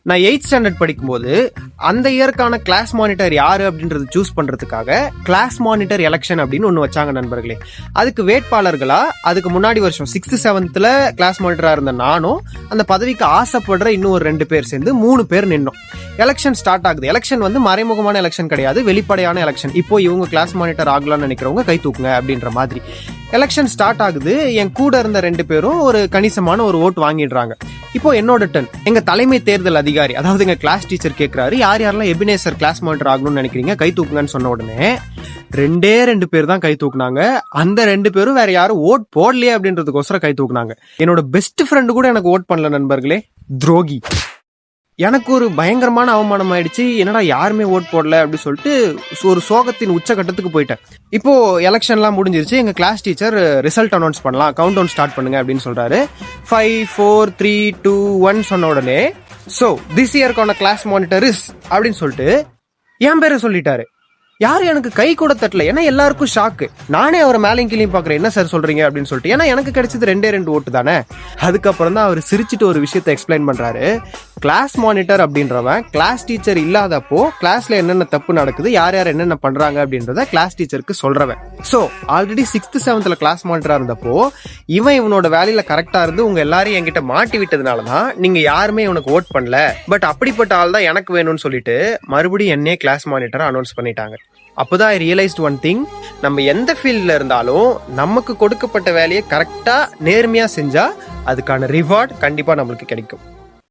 நான் 8th standard படிக்கும்போது அந்த இயருக்கான கிளாஸ் மானிட்டர் யாரு அப்படின்றது சூஸ் பண்றதுக்காக கிளாஸ் மானிட்டர் எலெக்ஷன் அப்படின்னு ஒன்று வச்சாங்க நண்பர்களே. அதுக்கு வேட்பாளர்களா அதுக்கு முன்னாடி வருஷம் 6th 7th கிளாஸ் மானிட்டரா இருந்த நானும் அந்த பதவிக்கு ஆசைப்படுற இன்னும் ஒரு 2 பேர் சேர்ந்து 3 பேர் நின்னோம். எலெக்ஷன் ஸ்டார்ட் ஆகுது. எலெக்ஷன் வந்து மறைமுகமான எலெக்ஷன் கிடையாது, வெளிப்படையான எலெக்ஷன். இப்போ இவங்க கிளாஸ் மானிட்டர் ஆகலாம்னு நினைக்கிறவங்க கை தூக்குங்க அப்படின்ற மாதிரி எலெக்ஷன் ஸ்டார்ட் ஆகுது. என் கூட இருந்த 2 பேரும் ஒரு கணிசமான ஒரு ஓட்டு வாங்கிடுறாங்க. இப்போ என்னோட டர்ன். எங்க தலைமை தேர்தல் அதிகாரி, அதாவது எங்க கிளாஸ் டீச்சர் கேட்கிறாரு, யார் யாரெல்லாம் எபினேசர் கிளாஸ் மானிட்டர் ஆகணும்னு நினைக்கிறீங்க, கை தூக்குங்கன்னு சொன்ன உடனே 2 பேர் தான் கை தூக்குனாங்க. அந்த 2 பேரும் வேற யாரும் ஓட் போடலையே அப்படின்றதுக்கோசரம் கை தூக்குனாங்க. என்னோட பெஸ்ட் ஃப்ரெண்டு கூட எனக்கு ஓட் பண்ணல நண்பர்களே. துரோகி. எனக்கு ஒரு பயங்கரமான அவமானம் ஆயிடுச்சு. என்னடா யாருமே ஓட் போடல அப்படின்னு சொல்லிட்டு ஒரு சோகத்தின் உச்சகட்டத்துக்கு போயிட்டேன். இப்போ எலெக்ஷன்லாம் முடிஞ்சிருச்சு. எங்க கிளாஸ் டீச்சர் ரிசல்ட் அனௌன்ஸ் பண்ணலாம், கவுண்ட் டவுன் ஸ்டார்ட் பண்ணுங்க அப்படின்னு சொல்றாரு. 5 4 3 2 1 சொன்ன உடனே சோ திஸ் இயர்க்கான கிளாஸ் மானிட்டர் இஸ் அப்படின்னு சொல்லிட்டு என் பேரை சொல்லிட்டாரு. யாரும் எனக்கு கை கூட தட்டல. ஏன்னா எல்லாருக்கும் ஷாக்கு. நானே அவரை மேலையும் கீழையும் பாக்குறேன், என்ன சார் சொல்றீங்க அப்படின்னு சொல்லிட்டு. ஏன்னா எனக்கு கிடைச்சது 2 ஓட்டு தானே. அதுக்கப்புறம் தான் அவர் சிரிச்சுட்டு ஒரு விஷயத்த எக்ஸ்பிளைன் பண்றாரு. கிளாஸ் மானிட்டர் அப்படின்றவன் கிளாஸ் டீச்சர் இல்லாதப்போ கிளாஸ்ல என்னென்ன தப்பு நடக்குது, யார் யார் என்னென்ன பண்றாங்க அப்படின்றத கிளாஸ் டீச்சருக்கு சொல்றவன். So already 6th 7th class மானிட்டரா இருந்தப்போ இவனோட வேலையில கரெக்டா இருந்து உங்க எல்லாரையும் என்கிட்ட மாட்டி விட்டதுனாலதான் நீங்க யாருமே இவனுக்கு ஓட் பண்ணல. பட் அப்படிப்பட்ட ஆள் தான் எனக்கு வேணும்னு சொல்லிட்டு மறுபடியும் என்னே கிளாஸ் மானிட்டரா அனௌன்ஸ் பண்ணிட்டாங்க. அப்போதான் ஐ ரியலைஸ்ட் ஒன் திங். நம்ம எந்த ஃபீல்ட்ல இருந்தாலும் நமக்கு கொடுக்கப்பட்ட வேலையை கரெக்டா நேர்மையா செஞ்சா அதுக்கான ரிவார்ட் கண்டிப்பா நம்மளுக்கு கிடைக்கும்.